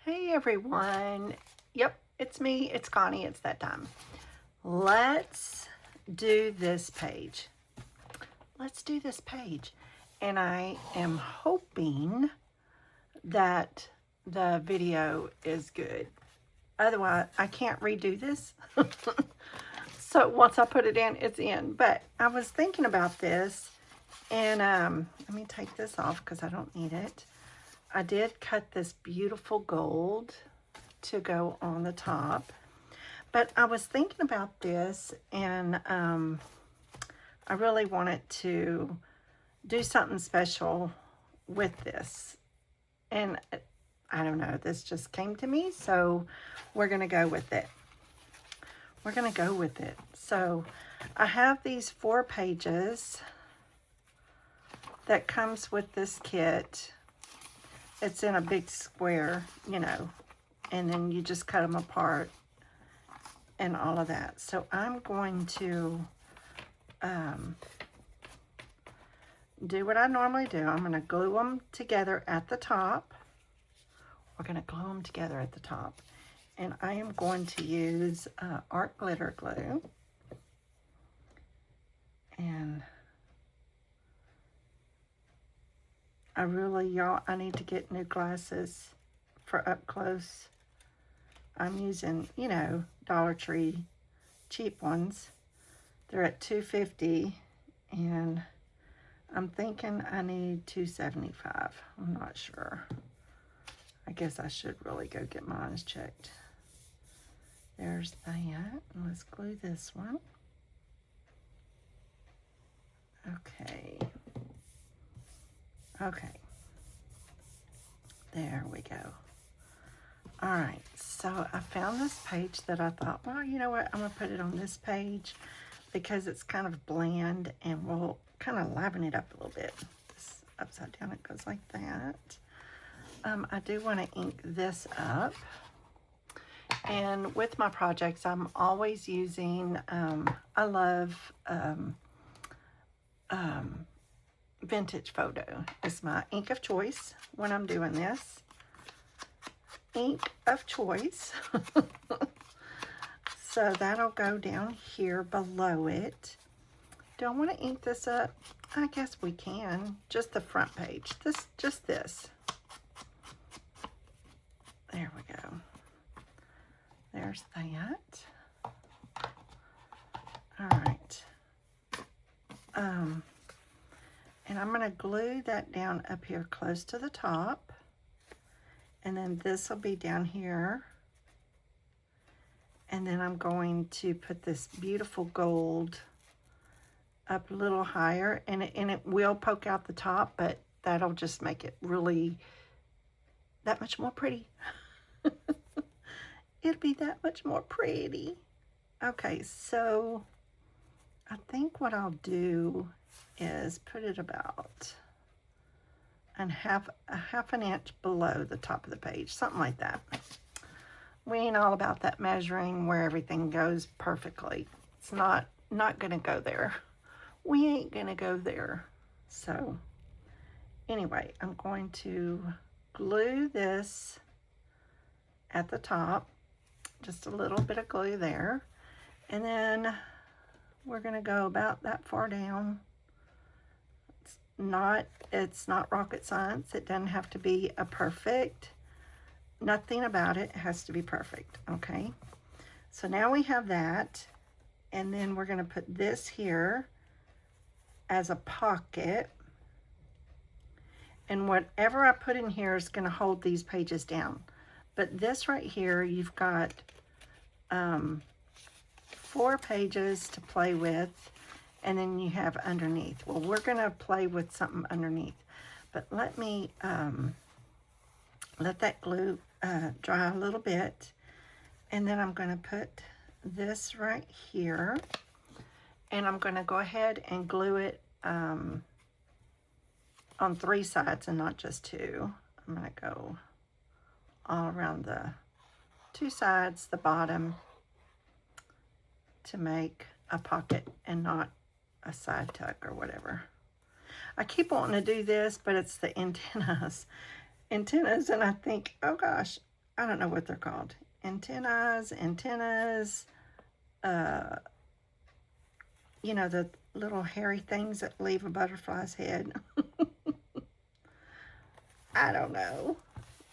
Hey everyone. Yep, it's me. It's Connie. It's that time. Let's do this page. Let's do this page. And I am hoping that the video is good. Otherwise, I can't redo this. So once I put it in, it's in. But I was thinking about this, and let me take this off because I don't need it. I did cut this beautiful gold to go on the top, but I was thinking about this, and I really wanted to do something special with this, and I don't know, this just came to me, so we're gonna go with it. We're gonna go with it. So I have these 4 pages that comes with this kit. It's in a big square, you know, and then you just cut them apart and all of that. So I'm going to do what I normally do. I'm going to glue them together at the top. We're going to glue them together at the top. And I am going to use art glitter glue. And I need to get new glasses for up close. I'm using, you know, Dollar Tree cheap ones. They're at $2.50, and I'm thinking I need $2.75. I'm not sure. I guess I should really go get mine checked. There's that. Let's glue this one. Okay. Okay. There we go. All right, so I found this page that I thought, well, you know what? I'm going to put it on this page because it's kind of bland, and we'll kind of liven it up a little bit. This upside down, it goes like that. I do want to ink this up. And with my projects, I'm always using, I love Vintage Photo. It's my ink of choice when I'm doing this. Ink of choice. So that'll go down here below it. Do I want to ink this up? I guess we can. Just the front page. Just this. There we go. There's that. All right. And I'm going to glue that down up here close to the top. And then this will be down here. And then I'm going to put this beautiful gold up a little higher. And it will poke out the top, but that'll just make it really that much more pretty. It'll be that much more pretty. Okay, so I think what I'll do is put it about a half an inch below the top of the page, something like that. We ain't all about that measuring where everything goes perfectly. It's not gonna go there. We ain't gonna go there. So anyway, I'm going to glue this at the top, just a little bit of glue there, and then we're gonna go about that far down. It's not rocket science. It doesn't have to be a perfect. Nothing about it has to be perfect, okay? So now we have that, and then we're gonna put this here as a pocket, and whatever I put in here is gonna hold these pages down. But this right here, you've got 4 pages to play with, and then you have underneath. Well, we're gonna play with something underneath, but let me let that glue dry a little bit, and then I'm gonna put this right here, and I'm gonna go ahead and glue it on 3 sides and not just 2. I'm gonna go all around the 2 sides, the bottom, to make a pocket and not a side tuck or whatever. I keep wanting to do this, but it's the antennas, and I think, oh gosh, I don't know what they're called. Antennas, you know, the little hairy things that leave a butterfly's head. I don't know.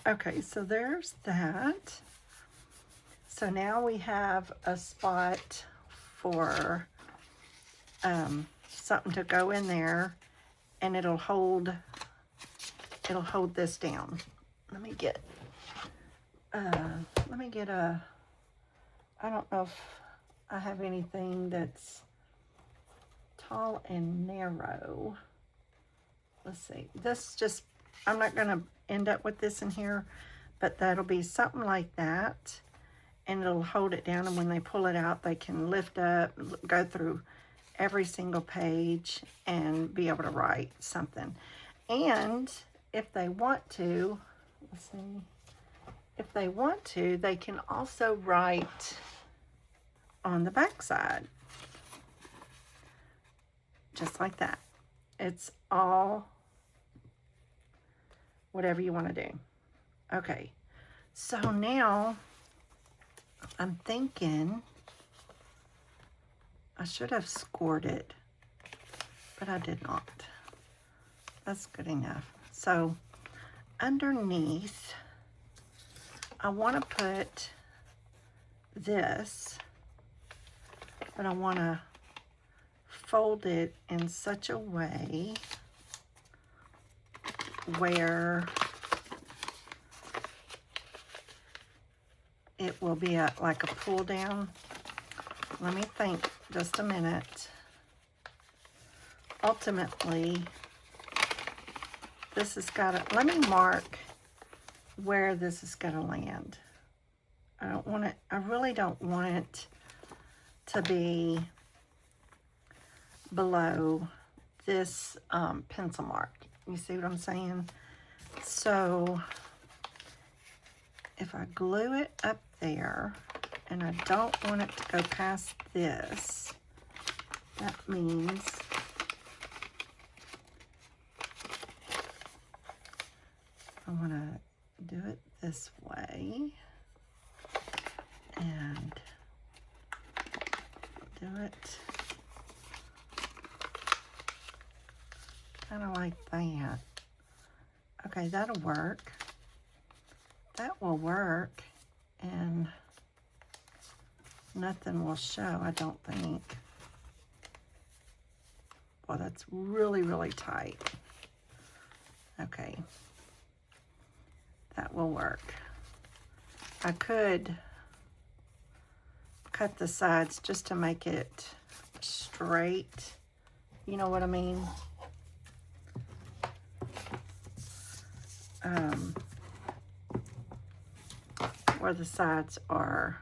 Okay, so there's that. So now we have a spot for something to go in there, and it'll hold this down. Let me get a, I don't know if I have anything that's tall and narrow. Let's see. This just, I'm not going to end up with this in here, but that'll be something like that, and it'll hold it down, and when they pull it out, they can lift up, go through every single page and be able to write something. And if they want to, let's see, if they want to, they can also write on the back side, just like that. It's all whatever you want to do. Okay, so now I'm thinking I should have scored it, but I did not. That's good enough. So underneath, I want to put this, but I want to fold it in such a way where it will be like a pull down. Let me think just a minute. Ultimately, this has got to, let me mark where this is going to land. I don't want it, I really don't want it to be below this pencil mark. You see what I'm saying? So if I glue it up there, and I don't want it to go past this, that means I want to do it this way and do it kind of like that. Okay, that'll work. That will work, and nothing will show, I don't think. Well, that's really, really tight. Okay, that will work. I could cut the sides just to make it straight. You know what I mean? Where the sides are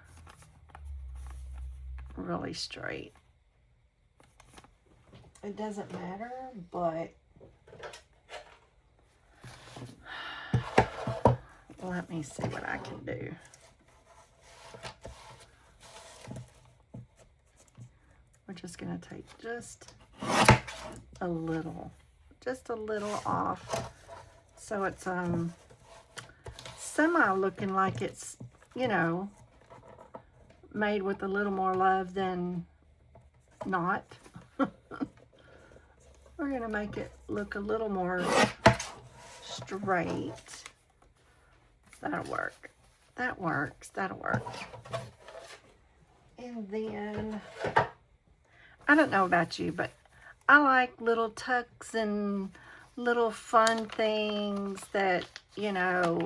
really straight. It doesn't matter, but let me see what I can do. We're just going to take just a little off, so it's semi looking like it's, you know, made with a little more love than not. We're going to make it look a little more straight. That'll work. That works. That'll work. And then, I don't know about you, but I like little tucks and little fun things that, you know,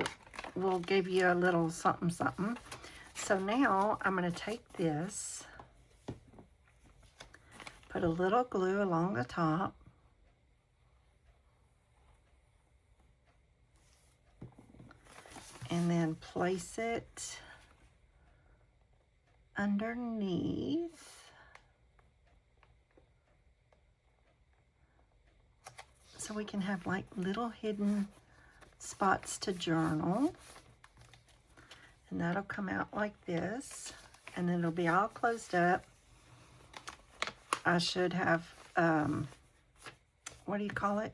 will give you a little something something. So now I'm going to take this, put a little glue along the top, and then place it underneath. So we can have like little hidden spots to journal. And that'll come out like this. And then it'll be all closed up. I should have, what do you call it?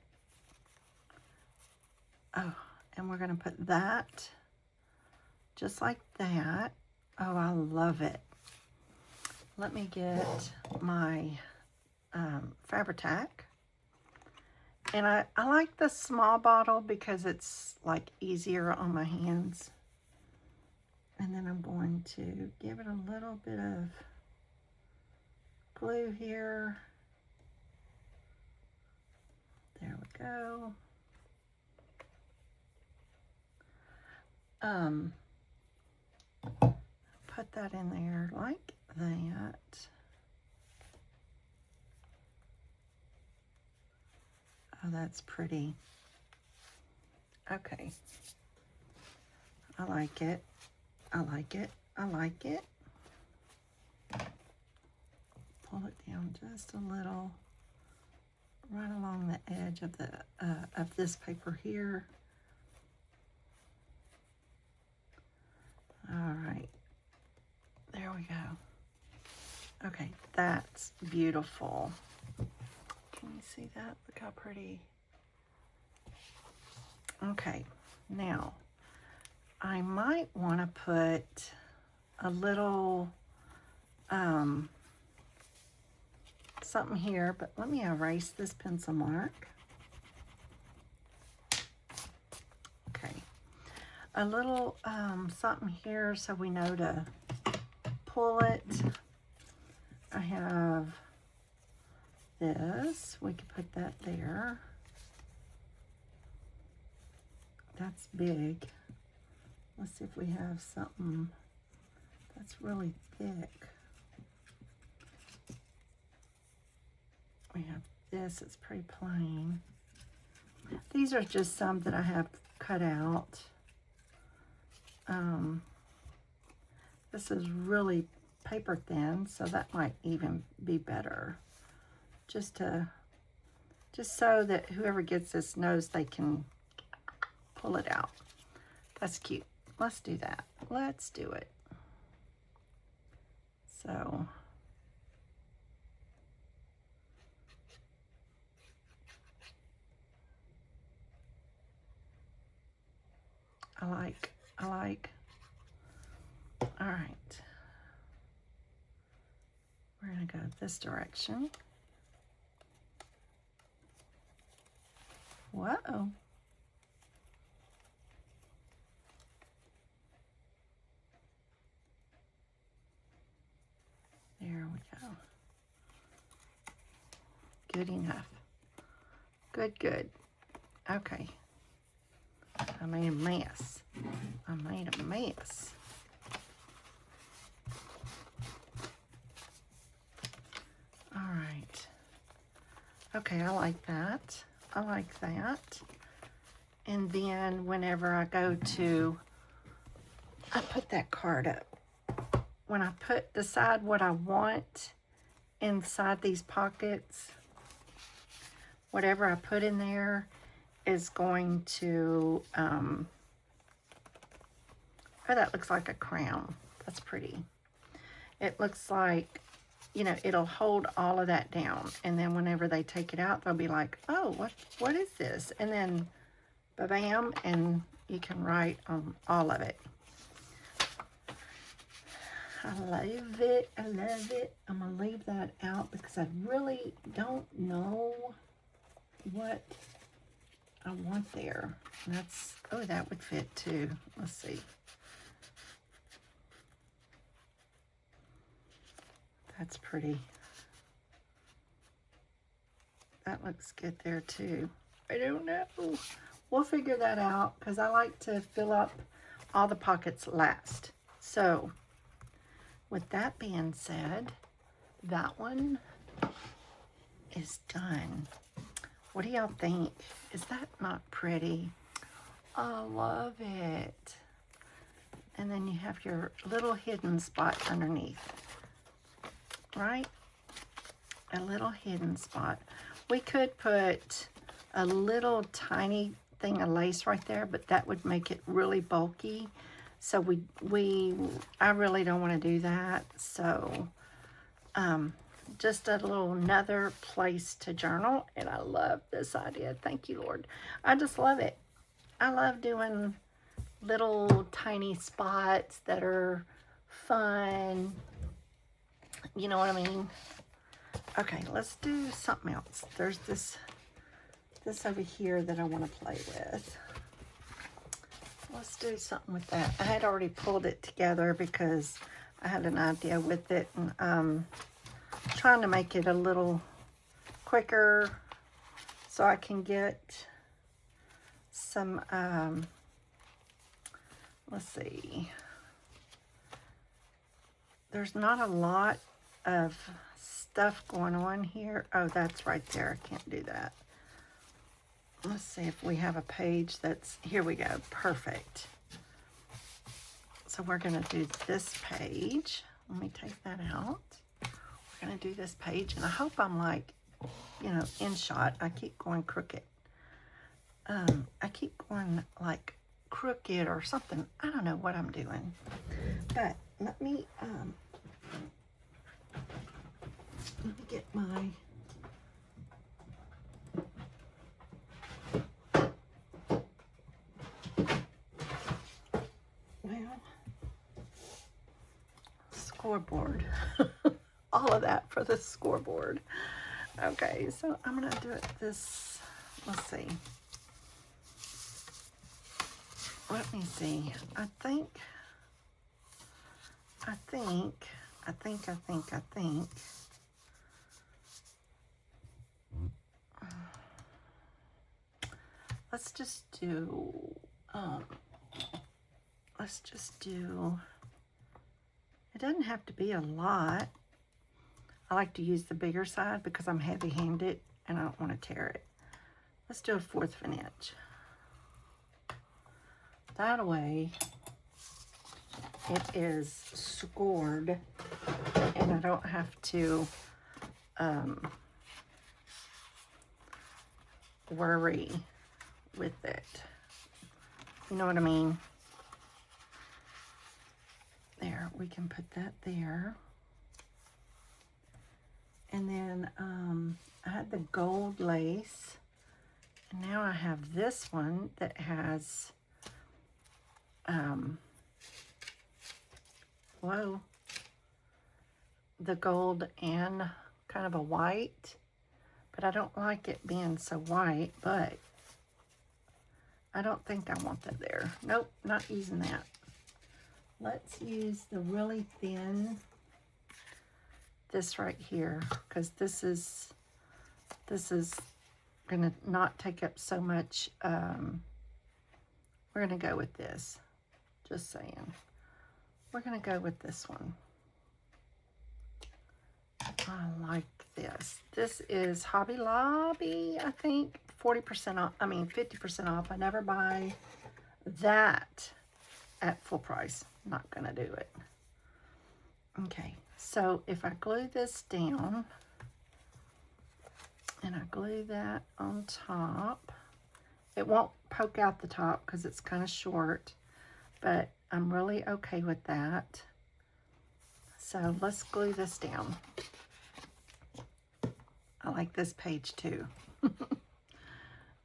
Oh, and we're going to put that just like that. Oh, I love it. Let me get my Fabri-Tac. And I like the small bottle because it's like easier on my hands. And then I'm going to give it a little bit of glue here. There we go. Put that in there like that. Oh, that's pretty. Okay. I like it. I like it. I like it. Pull it down just a little, right along the edge of the of this paper here. All right. There we go. Okay, that's beautiful. Can you see that? Look how pretty. Okay, now I might want to put a little something here, but let me erase this pencil mark. Okay, a little something here so we know to pull it. I have this. We could put that there. That's big. Let's see if we have something that's really thick. We have this. It's pretty plain. These are just some that I have cut out. This is really paper thin, so that might even be better. Just so that whoever gets this knows they can pull it out. That's cute. Let's do that. Let's do it. So I like. All right. We're gonna go this direction. Whoa. There we go. Good enough. Good. Okay. I made a mess. All right. Okay, I like that. And then whenever I go to, I put that card up. When I decide what I want inside these pockets, whatever I put in there is going to, oh, that looks like a crown. That's pretty. It looks like, you know, it'll hold all of that down. And then whenever they take it out, they'll be like, oh, what is this? And then, ba-bam, and you can write on all of it. I love it. I'm going to leave that out because I really don't know what I want there. And that's, oh, that would fit too. Let's see. That's pretty. That looks good there too. I don't know. We'll figure that out because I like to fill up all the pockets last. So, with that being said, that one is done. What do y'all think? Is that not pretty? I love it. And then you have your little hidden spot underneath. Right? A little hidden spot. We could put a little tiny thing of lace right there, but that would make it really bulky. So I really don't want to do that. So just a little another place to journal, and I love this idea. Thank you, Lord. I just love it. I love doing little tiny spots that are fun. You know what I mean? Okay, let's do something else. There's this over here that I want to play with. Let's do something with that. I had already pulled it together because I had an idea with it, and trying to make it a little quicker so I can get some, let's see. There's not a lot of stuff going on here. Oh, that's right there. I can't do that. Let's see if we have a page that's, here we go. Perfect. So we're going to do this page. Let me take that out. We're going to do this page, and I hope I'm like, you know, in shot. I keep going crooked. I keep going like crooked or something. I don't know what I'm doing. But let me get my scoreboard. All of that for the scoreboard. Okay, so I'm gonna do it this, let's see. Let me see. I think. Let's just do, it doesn't have to be a lot. I like to use the bigger side because I'm heavy-handed and I don't want to tear it. Let's do 1/4 of an inch. That way it is scored and I don't have to worry with it. You know what I mean? There, we can put that there. And then I had the gold lace. And now I have this one that has, whoa, the gold and kind of a white. But I don't like it being so white, but I don't think I want that there. Nope, not using that. Let's use the really thin, this right here, because this is gonna not take up so much. We're gonna go with this, just saying. We're gonna go with this one. I like this. This is Hobby Lobby, I think, 40% off, I mean 50% off. I never buy that at full price. Not gonna do it. Okay, so if I glue this down and I glue that on top, it won't poke out the top because it's kind of short, but I'm really okay with that. So let's glue this down. I like this page too.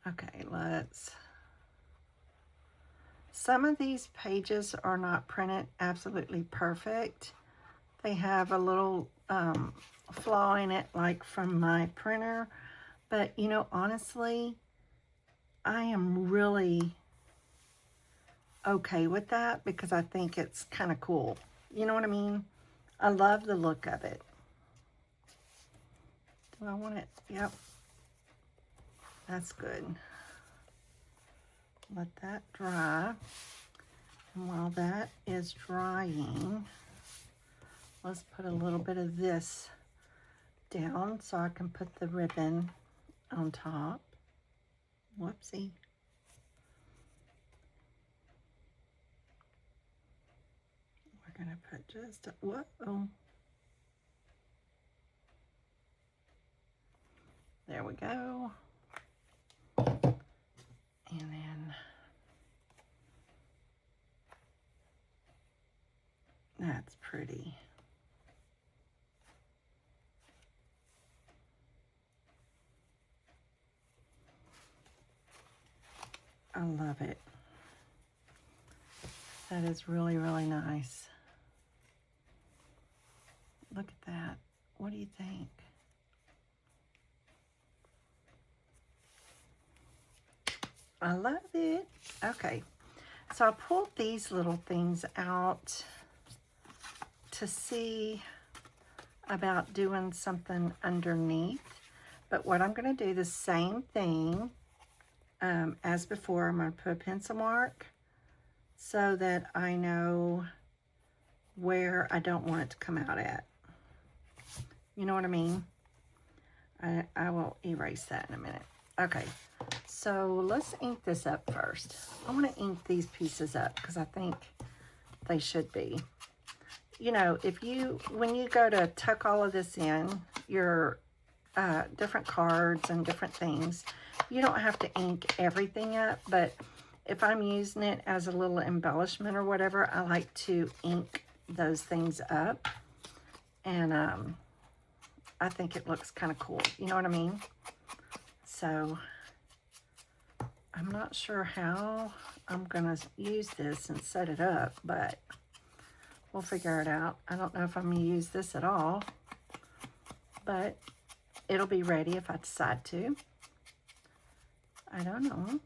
Okay, some of these pages are not printed absolutely perfect. They have a little flaw in it, like from my printer. But, you know, honestly, I am really okay with that because I think it's kind of cool. You know what I mean? I love the look of it. Do I want it? Yep. That's good. Let that dry. And while that is drying, let's put a little bit of this down so I can put the ribbon on top. Whoopsie. We're gonna put just a, whoa. There we go. And then that's pretty. I love it. That is really, really nice. Look at that. What do you think? I love it. Okay, so I pulled these little things out to see about doing something underneath. But what I'm going to do, the same thing as before. I'm going to put a pencil mark so that I know where I don't want it to come out at. You know what I mean? I will erase that in a minute. Okay, so let's ink this up first. I want to ink these pieces up because I think they should be. You know, when you go to tuck all of this in, your different cards and different things, you don't have to ink everything up, but if I'm using it as a little embellishment or whatever, I like to ink those things up, and I think it looks kind of cool. You know what I mean? So I'm not sure how I'm gonna use this and set it up, but we'll figure it out. I don't know if I'm gonna use this at all, but it'll be ready if I decide to. I don't know.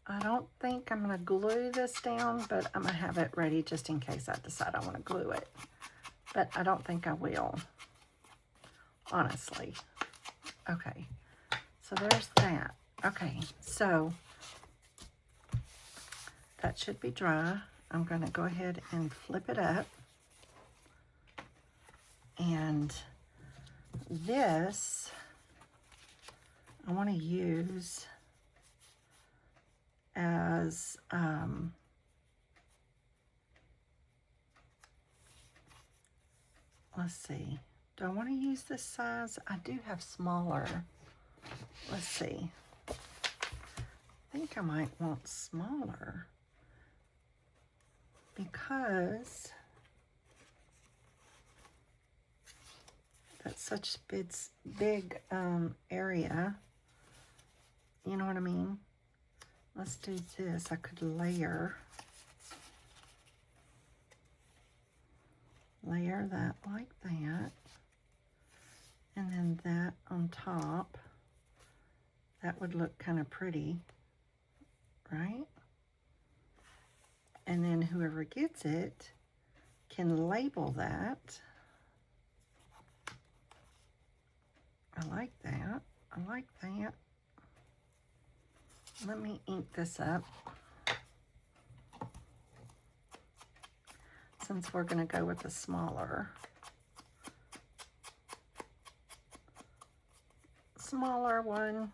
I don't think I'm gonna glue this down, but I'm gonna have it ready just in case I decide I wanna glue it. But I don't think I will, honestly. Okay, so there's that. Okay, so that should be dry. I'm gonna go ahead and flip it up. And this, I wanna use as, let's see. Do I want to use this size? I do have smaller. Let's see. I think I might want smaller because that's such big area. You know what I mean? Let's do this. I could layer that like that. And then that on top, that would look kind of pretty, right? And then whoever gets it can label that. I like that. I like that. Let me ink this up. Since we're going to go with the smaller one.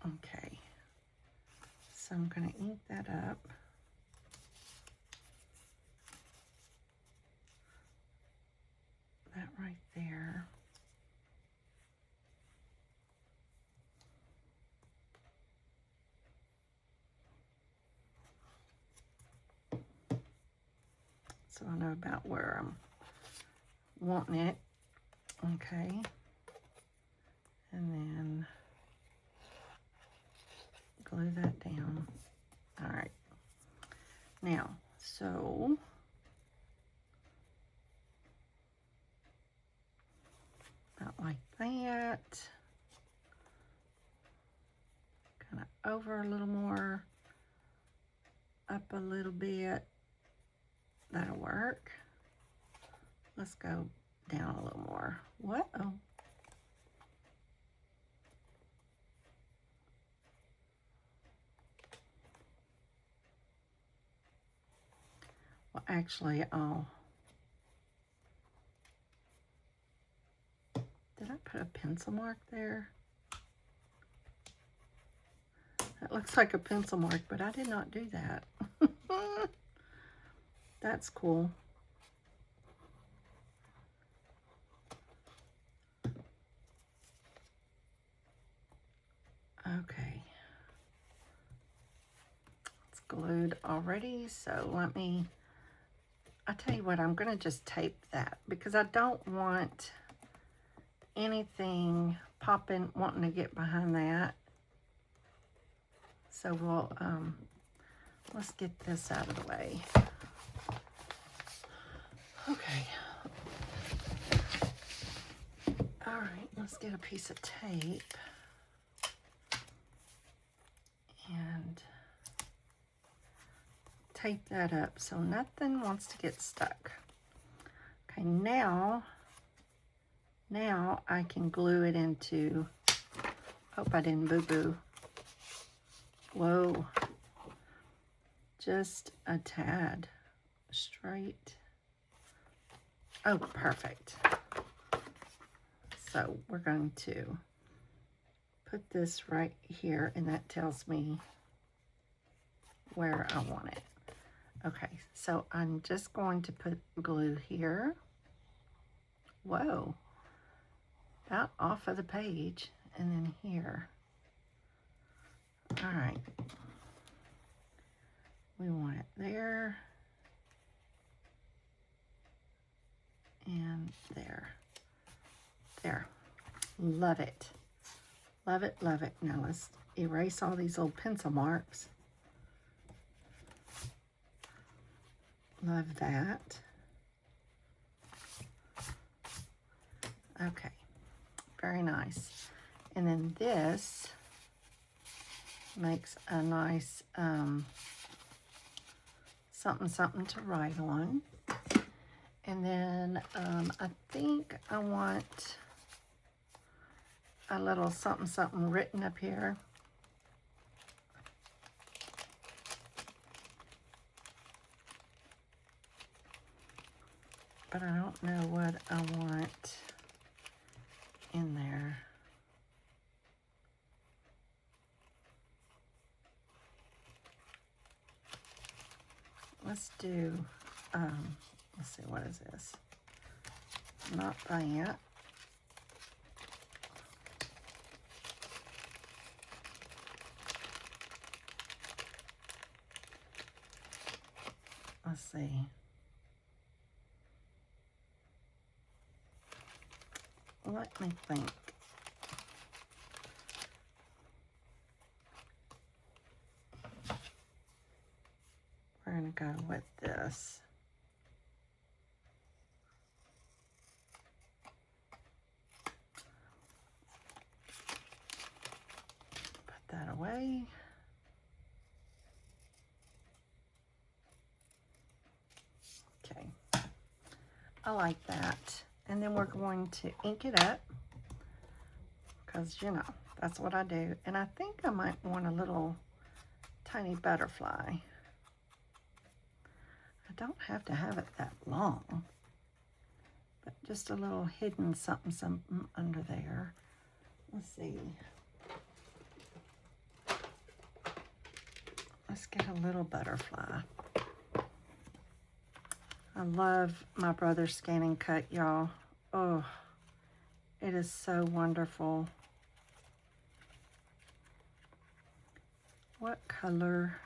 Okay, so I'm going to ink that up. That right there. So I know about where I'm wanting it. Okay. And then glue that down. All right. Now, so about like that. Kind of over a little more, up a little bit. That'll work. Let's go down a little more. What? Oh. Well, actually, did I put a pencil mark there? That looks like a pencil mark, but I did not do that. That's cool. Okay. It's glued already, so let me, I tell you what, I'm going to just tape that because I don't want anything popping, wanting to get behind that. So we'll, let's get this out of the way. Okay. All right, let's get a piece of tape and tape that up so nothing wants to get stuck. Okay, now I can glue it into, hope I didn't boo-boo. Whoa, just a tad straight. Oh, perfect. So we're going to put this right here, and that tells me where I want it. Okay, so I'm just going to put glue here. Whoa, about off of the page, and then here. All right, we want it there and there. There, love it. Love it, love it. Now let's erase all these old pencil marks. Love that. Okay, very nice. And then this makes a nice something something to write on. And then I think I want a little something something written up here. But I don't know what I want in there. Let's do, let's see, what is this? Not that. Let's see. Let me think. We're going to go with this. Put that away. Okay. I like that. And then we're going to ink it up because, you know, that's what I do. And I think I might want a little tiny butterfly. I don't have to have it that long, but just a little hidden something, something under there. Let's see. Let's get a little butterfly. I love my brother's Scan and Cut, y'all. Oh, it is so wonderful. What color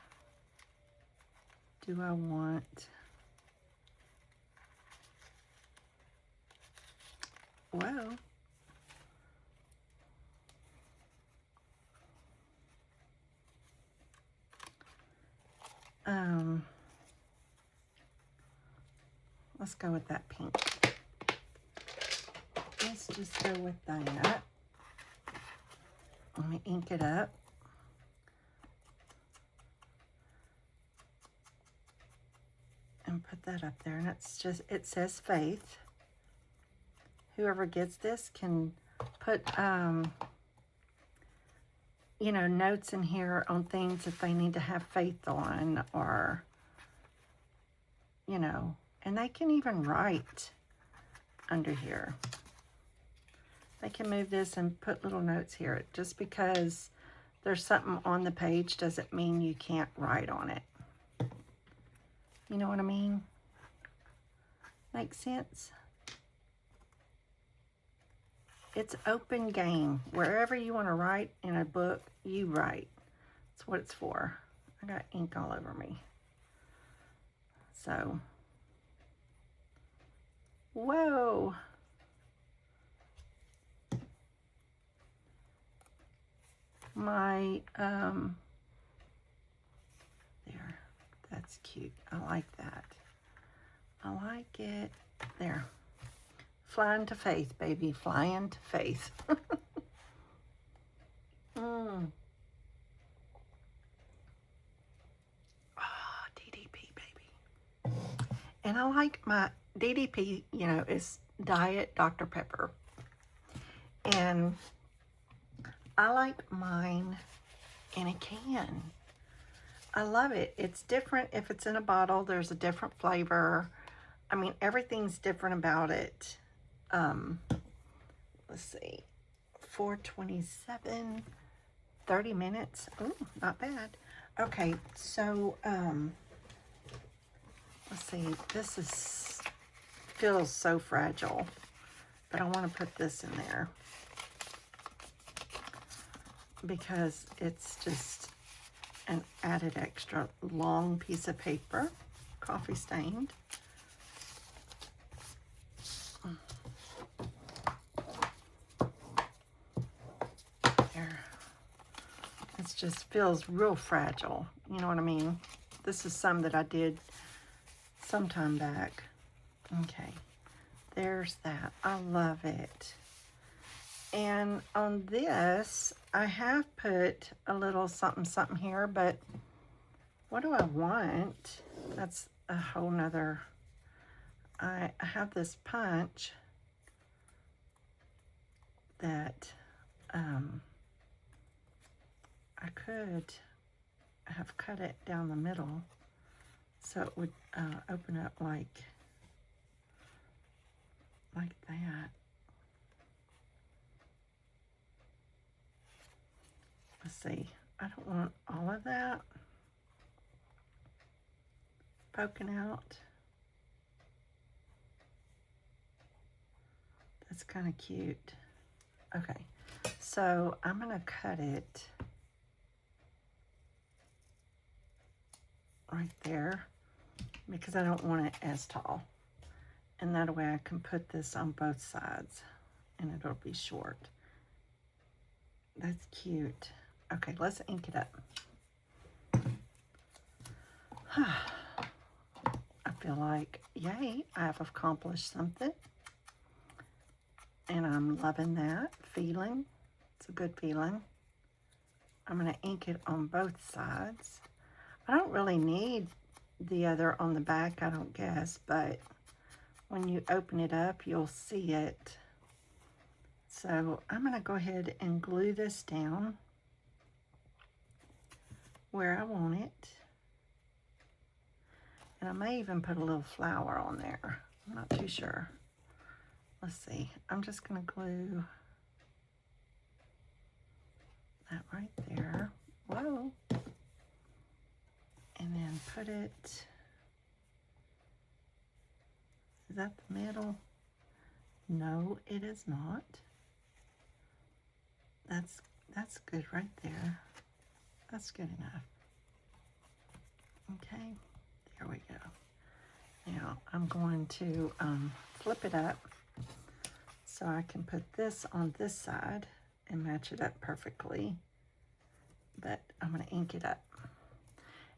do I want? Well, let's go with that pink. Let's just go with that. Let me ink it up. And put that up there. And it's just, it says Faith. Whoever gets this can put, you know, notes in here on things that they need to have faith on, or, you know, and they can even write under here. They can move this and put little notes here. Just because there's something on the page doesn't mean you can't write on it. You know what I mean? Makes sense? It's open game. Wherever you want to write in a book, you write. That's what it's for. I got ink all over me. So, whoa. My That's cute. I like that. I like it. There. Flying to faith, baby. Flying to faith. Mm. Oh, DDP, baby. And I like my DDP, you know, is Diet Dr. Pepper. And I like mine in a can. I love it. It's different if it's in a bottle. There's a different flavor. I mean, everything's different about it. Let's see. 427, 30 minutes. Ooh, not bad. Okay, so let's see. This feels so fragile, but I want to put this in there because it's just an added extra long piece of paper, coffee stained. There. It just feels real fragile. You know what I mean? This is some that I did some time back. Okay, there's that. I love it. And on this, I have put a little something something here, but what do I want? That's a whole nother. I have this punch that I could have cut it down the middle so it would open up like that. Let's see. I don't want all of that poking out. That's kind of cute. Okay, so I'm gonna cut it right there because I don't want it as tall. And that way I can put this on both sides and it'll be short. That's cute. Okay, let's ink it up. I feel like, yay, I have accomplished something. And I'm loving that feeling. It's a good feeling. I'm going to ink it on both sides. I don't really need the other on the back, I don't guess, but when you open it up, you'll see it. So I'm going to go ahead and glue this down where I want it. And I may even put a little flower on there. I'm not too sure. Let's see. I'm just going to glue that right there. Whoa. And then put it, is that the middle? No, it is not. That's good right there. That's good enough. Okay, there we go. Now I'm going to flip it up so I can put this on this side and match it up perfectly. But I'm going to ink it up.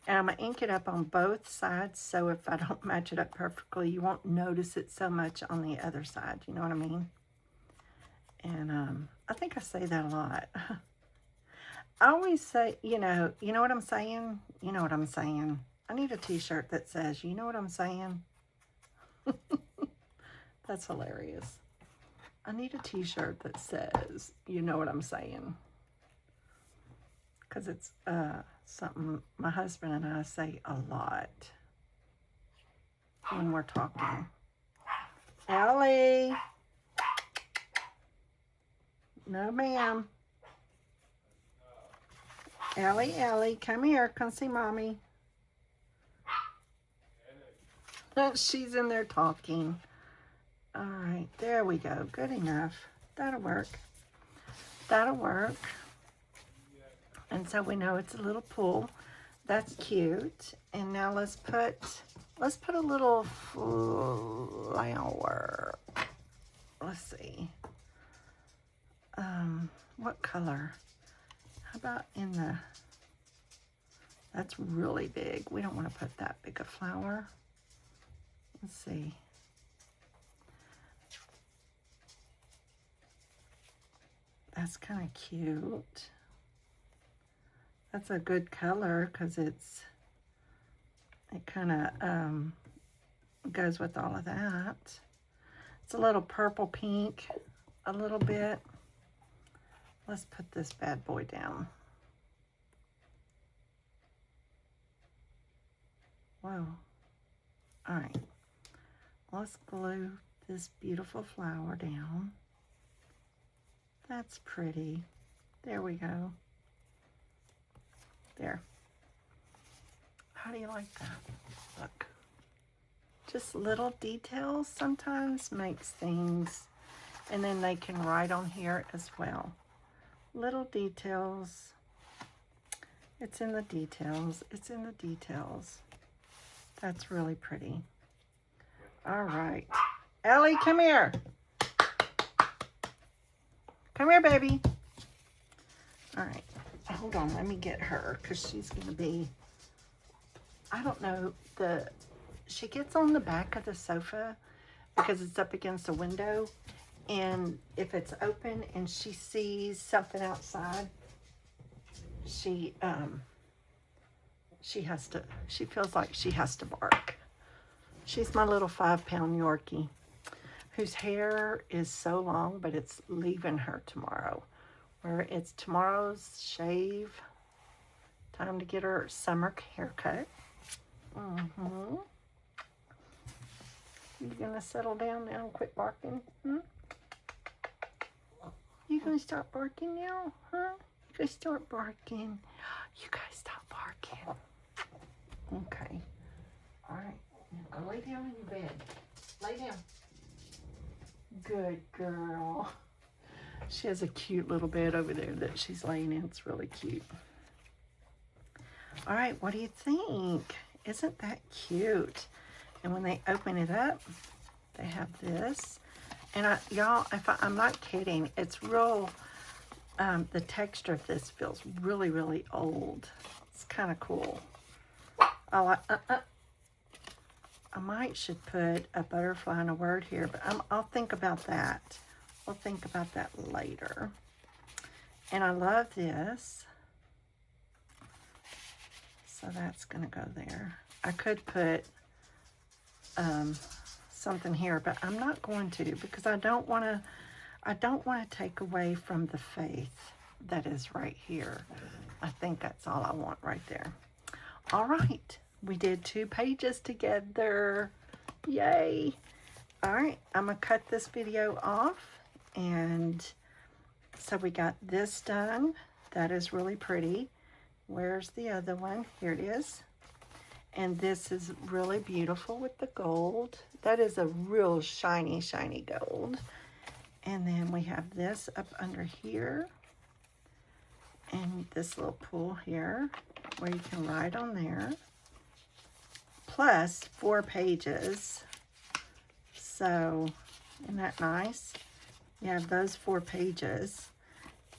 And I'm going to ink it up on both sides, so if I don't match it up perfectly, you won't notice it so much on the other side. You know what I mean? And I think I say that a lot. I always say, you know what I'm saying? You know what I'm saying. I need a t-shirt that says, you know what I'm saying? That's hilarious. I need a t-shirt that says, you know what I'm saying. Because it's something my husband and I say a lot when we're talking. Ellie. No, ma'am. Ellie, come here. Come see mommy. She's in there talking. All right, there we go. Good enough. That'll work. That'll work. And so we know it's a little pull. That's cute. And now let's put a little flower. Let's see. What color? How about in that That's really big. We don't want to put that big a flower. Let's see. That's kind of cute. That's a good color because it kind of goes with all of that. It's a little purple pink, a little bit. Let's put this bad boy down. Whoa. All right. Let's glue this beautiful flower down. That's pretty. There we go. There. How do you like that? Look. Just little details sometimes makes things, and then they can write on here as well. Little details. It's in the details. It's in the details. That's really pretty. All right. Ellie, come here. Come here, baby. All right. Hold on. Let me get her because she's going to be, I don't know, she gets on the back of the sofa because it's up against the window. And if it's open and she sees something outside, she feels like she has to bark. She's my little 5-pound Yorkie whose hair is so long, but it's leaving her tomorrow. Where it's tomorrow's shave. Time to get her summer haircut. You gonna settle down now and quit barking? You gonna stop barking now? Huh? You guys start barking. You guys stop barking. Okay. All right. Now go lay down in your bed. Lay down. Good girl. She has a cute little bed over there that she's laying in. It's really cute. All right. What do you think? Isn't that cute? And when they open it up, they have this. And y'all, I'm not kidding. It's real, the texture of this feels really, really old. It's kind of cool. I should put a butterfly and a word here, but I'll think about that. We'll think about that later. And I love this. So that's going to go there. I could put something here, but I'm not going to because I don't want to take away from the faith that is right here. I think that's all I want right there. All right. We did 2 pages together. Yay. All right. I'm going to cut this video off. And so we got this done. That is really pretty. Where's the other one? Here it is. And this is really beautiful with the gold. That is a real shiny, shiny gold. And then we have this up under here. And this little pool here where you can write on there. Plus 4 pages. So, isn't that nice? You have those 4 pages.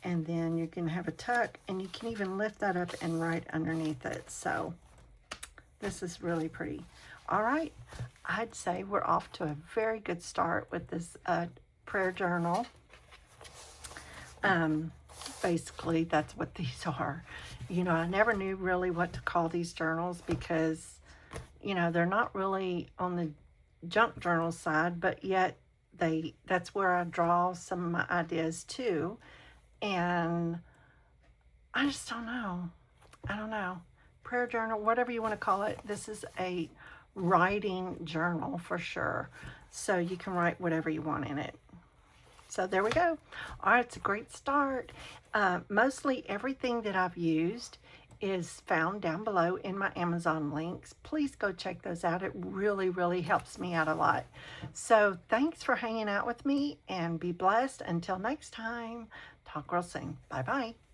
And then you can have a tuck. And you can even lift that up and write underneath it. So, this is really pretty. All right. I'd say we're off to a very good start with this prayer journal. Basically, that's what these are. You know, I never knew really what to call these journals because, you know, they're not really on the junk journal side, but yet that's where I draw some of my ideas too. And I just don't know. I don't know. Prayer journal, whatever you want to call it. This is a writing journal for sure. So you can write whatever you want in it. So there we go. All right, it's a great start. Mostly everything that I've used is found down below in my Amazon links. Please go check those out. It really, really helps me out a lot. So thanks for hanging out with me and be blessed. Until next time, talk real soon. Bye-bye.